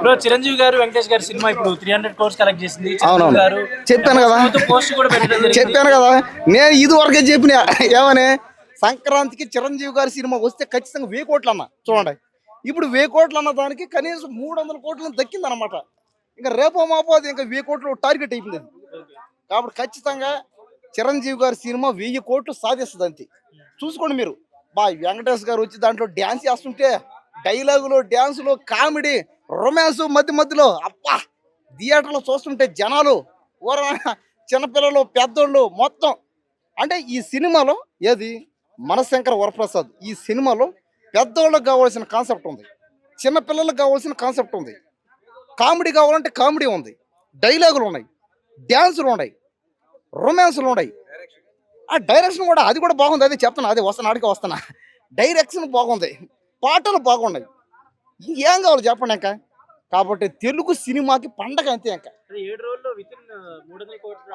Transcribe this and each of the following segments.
Bro Chiranjeevi గారు వెంకటేష్ గారి cinema ఇప్పుడు 300 crores కలెక్ట్ చేసింది. అవునవును చిరంజీవి గారు చెప్పాను కదా పోస్ట్ కూడా పెట్టడం జరిగింది. చెప్పాను కదా నేను ఇది వరకే చెప్పిన ఏమని సంక్రాంతికి చిరంజీవి గారి సినిమా వస్తే ఖచ్చితంగా 1000 కోట్లు అన్న చూడండి. ఇప్పుడు 1000 కోట్లు అన్న దానికి కనీసం 300 కోట్లు దక్కింది అనమాట. ఇంకా రేపో మాపో అది ఇంకా 1000 కోట్లు టార్గెట్ అయిపోయింది. కాబట్టి ఖచ్చితంగా చిరంజీవి గారి సినిమా 1000 కోట్లు సాధిస్తుంది అంతే. చూసుకోండి మీరు వెంకటేష్ గారు వచ్చి దాంట్లో డ్యాన్స్ చేస్తుంటే డైలాగులు డ్యాన్సులు కామెడీ రొమాన్స్ మధ్య మధ్యలో అబ్బా థియేటర్లో చూస్తుంటే జనాలు చిన్నపిల్లలు పెద్దోళ్ళు మొత్తం అంటే ఈ సినిమాలో ఏది మనశంకర వరప్రసాద్ ఈ సినిమాలో పెద్దోళ్ళకి కావాల్సిన కాన్సెప్ట్ ఉంది, చిన్నపిల్లలకు కావాల్సిన కాన్సెప్ట్ ఉంది, కామెడీ కావాలంటే కామెడీ ఉంది, డైలాగులు ఉన్నాయి, డ్యాన్సులు ఉన్నాయి, రొమాన్సులు ఉన్నాయి. ఆ డైరెక్షన్ కూడా అది కూడా బాగుంది. అదే చెప్తున్నా, అదే ఆడికి వస్తున్నా. డైరెక్షన్ బాగుంది, పాటలు బాగున్నాయి. ఇంకేం కావాలి చెప్పండి ఇంకా. కాబట్టి తెలుగు సినిమాకి పండగ అంతే ఇంకా.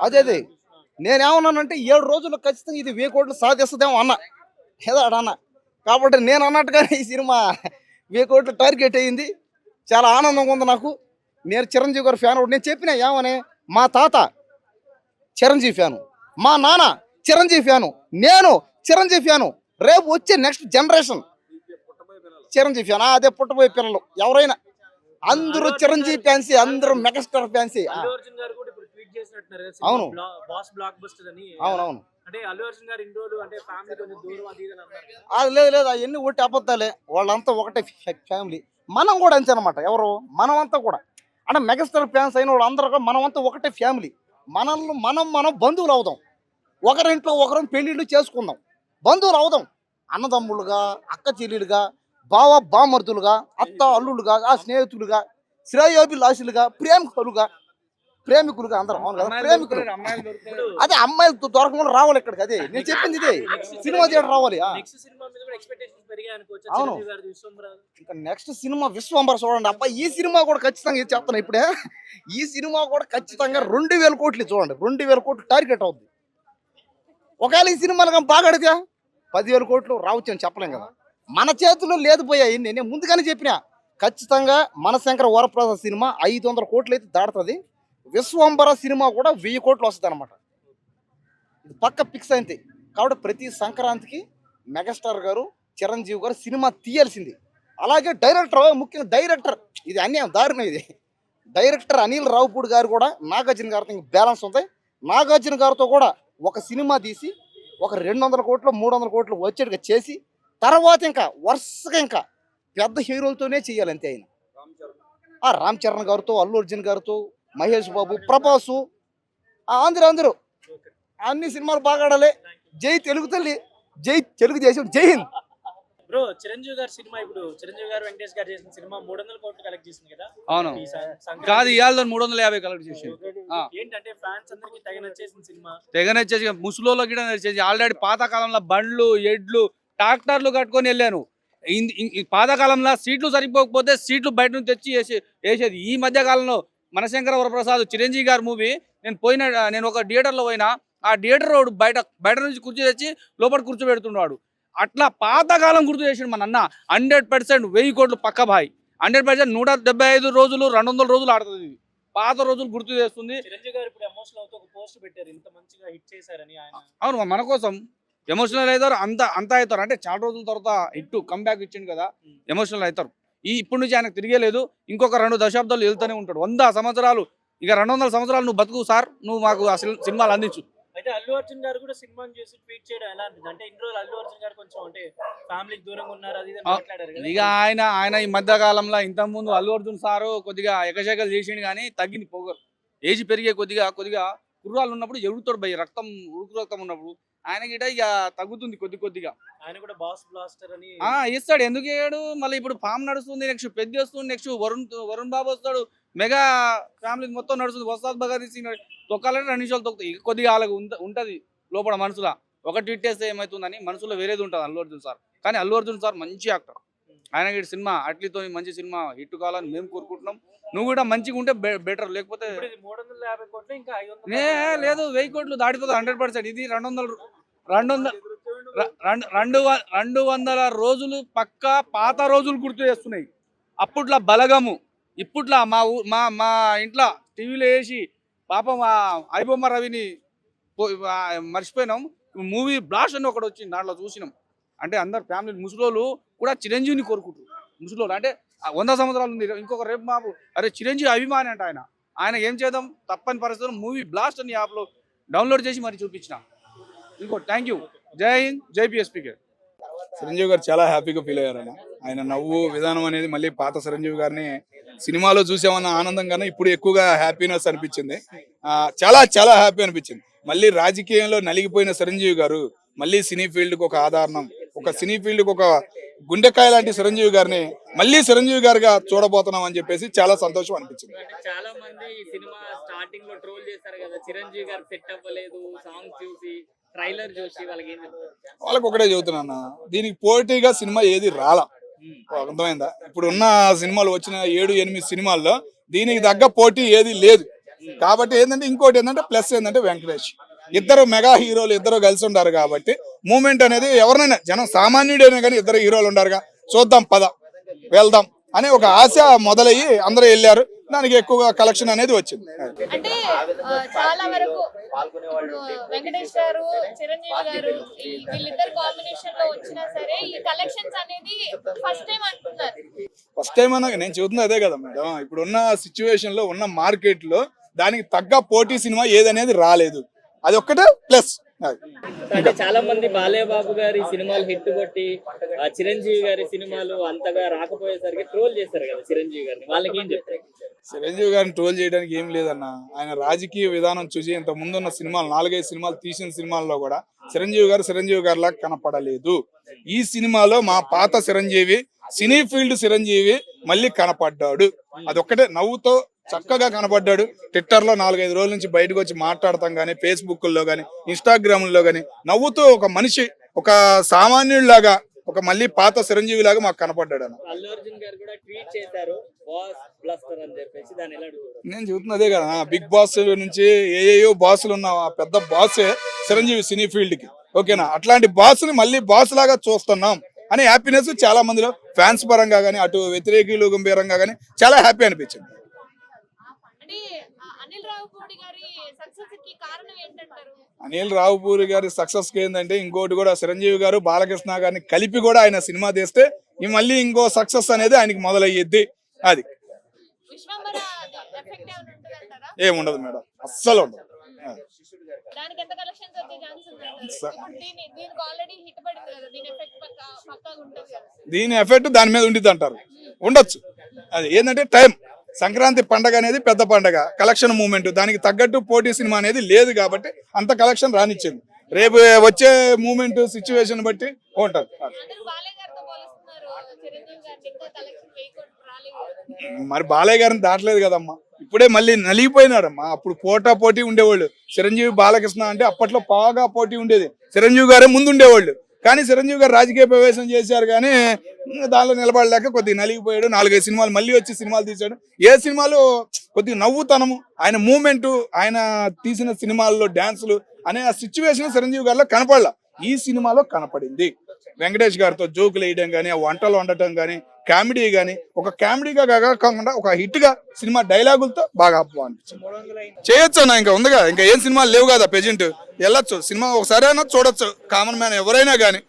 అదే అదే నేనేమన్నానంటే 7 రోజుల్లో ఖచ్చితంగా ఇది 1000 కోట్లు సాధిస్తుందేమో అన్న ఏదో అన్న. కాబట్టి నేను అన్నట్టుగానే ఈ సినిమా 1000 కోట్లు టార్గెట్ అయ్యింది. చాలా ఆనందంగా ఉంది నాకు. నేను చిరంజీవి గారి ఫ్యాన్. నేను చెప్పిన ఏమని, మా తాత చిరంజీవి ఫ్యాను, మా నాన్న చిరంజీవి ఫ్యాను, నేను చిరంజీవి ఫ్యాను, రేపు వచ్చే నెక్స్ట్ జనరేషన్ చిరంజీవి ఫ్యాన్. అదే పుట్టబోయే పిల్లలు ఎవరైనా అందరూ చిరంజీవి ఫ్యాన్సీ, అందరూ మెగాస్టార్ ఫ్యాన్సీ. అవును అవునవును లేదు లేదు అవన్నీ ఒకటి అబద్ధాలే. వాళ్ళంతా ఒకటే ఫ్యామిలీ. మనం కూడా అంతే అనమాట. ఎవరు మనమంతా కూడా అంటే మెగాస్టార్ ఫ్యాన్స్ అయిన వాళ్ళు అందరూ మనమంతా ఒకటే ఫ్యామిలీ. మనం బంధువులు అవుదాం. ఒకరింట్లో ఒకరం పెళ్లిళ్ళు చేసుకుందాం, బంధువులు అవుదాం. అన్నదమ్ములుగా, అక్క చెల్లెలుగా, బావ బామర్దులుగా, అత్త అల్లులుగా, ఆ స్నేహితులుగా, శ్రేయోభిలాషులుగా, ప్రేమికులుగా అందరం. అవును కదా, ప్రేమికులు. అదే అమ్మాయిలు దొరకకుండా రావాలి ఇక్కడికి. అదే నేను చెప్పింది, ఇదే సినిమా థియేటర్ రావాలి. అవును, ఇంకా నెక్స్ట్ సినిమా విశ్వంబర చూడండి. అబ్బా ఈ సినిమా కూడా ఖచ్చితంగా ఇది చెప్తాను ఇప్పుడే. ఈ సినిమా కూడా ఖచ్చితంగా 2000 కోట్లు చూడండి. 2000 కోట్లు టార్గెట్ అవుద్ది. ఒకవేళ ఈ సినిమాలు కానీ బాగా అడిగా 10,000 కోట్లు రావచ్చు అని చెప్పలేం కదా. మన చేతుల్లో లేదు పోయాయి. నేను ముందుగానే చెప్పిన ఖచ్చితంగా మనశంకర వరప్రసాద్ సినిమా 500 కోట్లు అయితే దాడుతుంది. విశ్వంబర సినిమా కూడా 1000 కోట్లు వస్తుంది అనమాట. ఇది పక్క ఫిక్స్ అయింది. కాబట్టి ప్రతి సంక్రాంతికి మెగాస్టార్ గారు చిరంజీవి గారు సినిమా తీయాల్సింది. అలాగే డైరెక్టర్, ముఖ్యంగా డైరెక్టర్, ఇది అన్యాయం దారుణం. ఇది డైరెక్టర్ అనిల్ రావుపూడి గారు కూడా నాగార్జున గారితో బ్యాలెన్స్ ఉంది. నాగార్జున గారితో కూడా ఒక సినిమా తీసి ఒక 200 కోట్లు 300 కోట్లు వచ్చేట్టుగా చేసి తర్వాత ఇంకా వరుసగా ఇంకా పెద్ద హీరోలతోనే చేయాలి అంతే. ఆయన రామ్ చరణ్ గారితో, అల్లు అర్జున్ గారితో, మహేష్ బాబు, ప్రభాసు, అందరూ అన్ని సినిమాలు బాగా ఆడాలి. జై తెలుగు తల్లి, జై తెలుగుదేశం, జై హింద్. బ్రో చిరంజీవి గారి సినిమా ఇప్పుడు చిరంజీవి గారు వెంకటేష్ గారు చేసిన సినిమా 300 కోట్లు కలెక్ట్ చేసింది కదా. అవును కాదు, ఇవాళ 350 కలెక్ట్ చేసింది. ఏంటంటే ఫ్యాన్స్ అందరికి తెగ నచ్చేసిన సినిమా. తెగ నచ్చేసి ముసులోలో కూడా నచ్చేసి. ఆల్రెడీ పాతకాలంలో బండ్లు, ఎడ్లు, ట్రాక్టర్లు కట్టుకొని వెళ్ళాను. పాతకాలంలో సీట్లు సరిపోకపోతే సీట్లు బయట నుంచి తెచ్చి వేసేది. ఈ మధ్య కాలంలో మనశంకర వరప్రసాద్ చిరంజీవి గారి మూవీ నేను ఒక థియేటర్లో పోయినా. ఆ థియేటర్ రోడ్ బయట నుంచి కుర్చీ తెచ్చి లోపల కూర్చోబెడుతున్నాడు. అట్లా పాతకాలం గుర్తు చేసిండు మన అన్న. 100% 1000 కోట్లు పక్క బాయ్. 100% 175 రోజులు 200 రోజులు ఆడుతుంది. ఇది పాత రోజులు గుర్తు చేస్తుంది. అవును, మన కోసం ఎమోషనల్ అవుతారు. అంత అవుతారు. అంటే చాలా రోజుల తర్వాత హిట్ కంబ్యాక్ ఇచ్చిండు కదా, ఎమోషనల్ అవుతారు. ఇప్పటి నుంచి ఆయనకు తిరిగేలేదు. ఇంకొక 2 దశాబ్దాలు వెళ్తూనే ఉంటాడు. 100 సంవత్సరాలు, ఇక 200 సంవత్సరాలు నువ్వు బతుకు సార్, నువ్వు మాకు ఆ సినిమాలు అందించు. అయితే అల్లు అర్జున్ గారు కూడా సినిమాని చేసి ట్వీట్ చేయడం ఎలా అనిపించింది అంటే, ఇన్ని రోజులు అల్లు అర్జున్ గారు కొంచెం అంటే ఫ్యామిలీకి దూరంగా ఉన్నారు, అది మాట్లాడారు. ఇక ఆయన ఈ మధ్య కాలంలో ఇంతకు ముందు అల్లు అర్జున్ సారు కొద్దిగా ఎకశేకలు చేసిండు కానీ తగ్గింది పొగరు. ఏజ్ పెరిగే కొద్దిగా కుర్రాలు ఉన్నప్పుడు ఎడుతాడు భయ, ఉడుకు రక్తం ఉన్నప్పుడు. ఆయన గిట ఇక తగ్గుతుంది కొద్దిగా. ఆయన కూడా బాస్ బ్లాస్టర్ అని ఇస్తాడు. ఎందుకు వేయడు? మళ్ళీ ఇప్పుడు ఫామ్ నడుస్తుంది, నెక్స్ట్ పెద్ద వస్తుంది, నెక్స్ట్ వరుణ్ బాబు వస్తాడు. మెగా ఫ్యామిలీ మొత్తం నడుస్తుంది. వస్తాద్ భగత్ తీసి తొక్కాలంటే 2 నిమిషాలు తొక్కుతాయి. కొద్దిగా వాళ్ళకి ఉంటది లోపల మనసులో. ఒకటి ఇట్టేస్తే ఏమవుతుందని మనసులో వేరేది ఉంటుంది అల్లు అర్జున్ సార్. కానీ అల్లు అర్జున్ సార్ మంచి యాక్టర్. ఆయన సినిమా అట్లీతో మంచి సినిమా హిట్ కావాలని మేము కోరుకుంటున్నాం. నువ్వు కూడా మంచిగా ఉంటే బెటర్. లేకపోతే 350 కోట్లు ఇంకా 500 లేదు, 1000 కోట్లు దాటిపోతుంది 100%. ఇది 200 రోజులు పక్కా పాత రోజులు గుర్తు చేస్తున్నాయి. అప్పట్లో బలగము, ఇప్పట్లో మా ఇంట్లో టీవీలో వేసి పాపం ఆ ఐబొమ్మ రవిని మర్చిపోయినాం. మూవీ బ్లాస్ట్ అని ఒకటి వచ్చింది, దాంట్లో చూసినాం. అంటే అందరు ఫ్యామిలీ ముసలోళ్ళు కూడా చిరంజీవిని కోరుకుంటారు. ముసలోళ్ళు అంటే 100 సంవత్సరాలు ఉంది, ఇంకొక రేపు మాపు అరే చిరంజీవి అభిమాని అంట ఆయన ఏం చేద్దాం, తప్పని పరిస్థితుల్లో మూవీ బ్లాస్ట్ అని యాప్లో డౌన్లోడ్ చేసి మరి చూపించిన. ఇంకో థ్యాంక్ యూ. జై హింద్, జై పిఎస్పీకే. చిరంజీవి గారు చాలా హ్యాపీగా ఫీల్ అయ్యారు. ఆయన నవ్వు విధానం అనేది మళ్ళీ పాత చిరంజీవి గారిని సినిమాలో చూసామన్న ఆనందం కన్నా ఇప్పుడు ఎక్కువగా హ్యాపీనెస్ అనిపించింది. చాలా చాలా హ్యాపీ అనిపించింది. మళ్ళీ రాజకీయంలో నలిగిపోయిన చిరంజీవి గారు మళ్ళీ సినీ ఫీల్డ్కి ఒక ఆధారం, ఒక సినీ ఫీల్డ్కి ఒక గుండెకాయ లాంటి చిరంజీవి గారిని మళ్ళీ చిరంజీవి గారిగా చూడబోతున్నాం అని చెప్పేసి చాలా సంతోషం అనిపించింది. చాలా మంది ఈ సినిమా స్టార్టింగ్ లో ట్రోల్ చేస్తారు కదా, చిరంజీవి గారు సెట్ అవ్వలేదు, సాంగ్ చూసి ట్రైలర్ చూసి వాళ్ళకి ఏం చెప్తారు? వాళ్ళకి ఒకటే చెబుతున్నా, దీనికి పోటీగా సినిమా ఏది రాలా. అర్థమైందా? ఇప్పుడు ఉన్న సినిమాలు వచ్చిన 7-8 సినిమాల్లో దీనికి తగ్గ పోటీ ఏది లేదు. కాబట్టి ఏంటంటే ఇంకోటి ఏంటంటే ప్లస్ ఏంటంటే వెంకటేష్, ఇద్దరు మెగా హీరోలు ఇద్దరు కలిసి ఉండారు కాబట్టి మూమెంట్ అనేది ఎవరినైనా జనం సామాన్యుడైనా కానీ ఇద్దరు హీరోలు ఉండారుగా, చూద్దాం పద వెళ్దాం అనే ఒక ఆశ మొదలయ్యి అందరూ వెళ్ళారు. దానికి ఎక్కువగా కలెక్షన్ అనేది వచ్చింది. అంటే చాలా వరకు ఇప్పుడు వెంకటేష్ గారు చిరంజీవి గారు వీళ్ళిద్దరు కాంబినేషన్ లో వచ్చినా సరే ఈ కలెక్షన్స్ అనేది ఫస్ట్ టైం అంటున్నారు. ఫస్ట్ టైం అన్నా నేను చెబుతున్నా అదే కదా మేడం, ఇప్పుడు ఉన్న సిచ్యువేషన్ లో ఉన్న మార్కెట్ లో దానికి తగ్గ పోటీ సినిమా ఏదనేది రాలేదు. అది ఒక్కటే ప్లస్. అంటే చాలా మంది బాలయ్య బాబు గారి సినిమాలు హిట్ కొట్టి చిరంజీవి గారి సినిమాలు అంతగా రాకపోయేసరికి ట్రోల్ చేస్తారు కదా చిరంజీవి గారిని, వాళ్ళకి ఏం చెప్తారు? చిరంజీవి గారిని ట్రోల్ చేయడానికి ఏం లేదన్న. ఆయన రాజకీయ విధానం చూసి ఇంత ముందున్న సినిమాలు 4-5 సినిమాలు తీసిన సినిమాల్లో కూడా చిరంజీవి గారిలా కనపడలేదు. ఈ సినిమాలో మా పాత చిరంజీవి, సినీ ఫీల్డ్ చిరంజీవి మళ్ళీ కనపడ్డాడు. అదొక్కటే నవ్వుతో చక్కగా కనపడ్డాడు. ట్విట్టర్ లో 4-5 రోజుల నుంచి బయటకు వచ్చి మాట్లాడతాం గానీ, ఫేస్బుక్ లో గానీ, ఇన్స్టాగ్రామ్ లో గానీ నవ్వుతూ ఒక మనిషి, ఒక సామాన్యుడిలాగా, ఒక మళ్ళీ పాత చిరంజీవి లాగా మాకు కనపడ్డాడు అన్న. అల్లు అర్జున్ గారు కూడా ట్వీట్ చేశారు బాస్ బ్లాస్టర్ అని చెప్పేసి, దాన్ని ఎలా అడుగుతారు? నేను చెబుతున్నదే కదా, బిగ్ బాస్ నుంచి ఏఏయో బాసులు ఉన్న పెద్ద బాసే చిరంజీవి సినీ ఫీల్డ్ కి. ఓకేనా? అట్లాంటి బాస్ ని మళ్ళీ బాస్ లాగా చూస్తున్నాం అనే హ్యాపీనెస్ చాలా మందిలో ఫ్యాన్స్ పరంగా గానీ, అటు వ్యతిరేకులు గంభీరంగా గానీ చాలా హ్యాపీ అనిపించింది. అంటే అనిల్ రావిపూడి గారి సక్సెస్ కి కారణం ఏంటంటారు? అనిల్ రావిపూడి గారి సక్సెస్ కి ఏంటంటే ఇంకోటి కూడా చిరంజీవి గారు బాలకృష్ణ గారిని కలిపి కూడా ఆయన సినిమా తీస్తే మళ్ళీ ఇంకో సక్సెస్ అనేది ఆయనకి మొదలయ్యేది. అది విశ్వంబర ఎఫెక్ట్ ఏమైనా ఉంటుందంటారా? ఏముండదు మేడం, అస్సలు ఉండదు. దానికి ఎంత కలెక్షన్స్ వచ్చే ఛాన్స్ ఉందంటారు? దీనికి ఆల్రెడీ హిట్ పడింది కదా, దీని ఎఫెక్ట్ పక్కాగా ఉంటుంది కదా. దీని ఎఫెక్ట్ దాని మీద ఉండిద్ది అంటారు, ఉండొచ్చు. అది ఏంటంటే టైం, సంక్రాంతి పండగ అనేది పెద్ద పండగ, కలెక్షన్ మూమెంట్, దానికి తగ్గట్టు పోటీ సినిమా అనేది లేదు కాబట్టి అంత కలెక్షన్ రానిచ్చింది. రేపు వచ్చే మూమెంట్ సిచ్యువేషన్ బట్టి ఉంటది. మరి బాలయ్య గారిని దాటలేదు కదమ్మా, ఇప్పుడే మళ్ళీ నలిగిపోయినాడమ్మా. అప్పుడు పోటీ ఉండేవాళ్ళు. చిరంజీవి బాలకృష్ణ అంటే అప్పట్లో బాగా పోటీ ఉండేది, చిరంజీవి గారే ముందు ఉండేవాళ్ళు. కానీ చిరంజీవి గారు రాజకీయ ప్రవేశం చేశారు కానీ దానిలో నిలబడలేక కొద్దిగా నలిగిపోయాడు. 4-5 సినిమాలు మళ్ళీ వచ్చి సినిమాలు తీశాడు. ఏ సినిమాలు కొద్దిగా నవ్వుతనము, ఆయన మూమెంట్, ఆయన తీసిన సినిమాల్లో డ్యాన్సులు అనే ఆ సిచ్యువేషన్ చిరంజీవి గారిలో కనపడలా. ఈ సినిమాలో కనపడింది. వెంకటేష్ గారితో జోకులు వేయడం కానీ, ఆ వంటలు వండటం కానీ, కామెడీ కానీ, ఒక కామెడీగా కాకుండా ఒక హిట్ గా సినిమా డైలాగులతో బాగా అనిపించింది. చేయొచ్చు అన్న, ఇంకా ఉందిగా, ఇంకా ఏం సినిమాలు లేవు కదా ప్రెజెంట్. వెళ్ళొచ్చు సినిమా ఒకసారి అయినా చూడొచ్చు, కామన్ మ్యాన్ ఎవరైనా కానీ.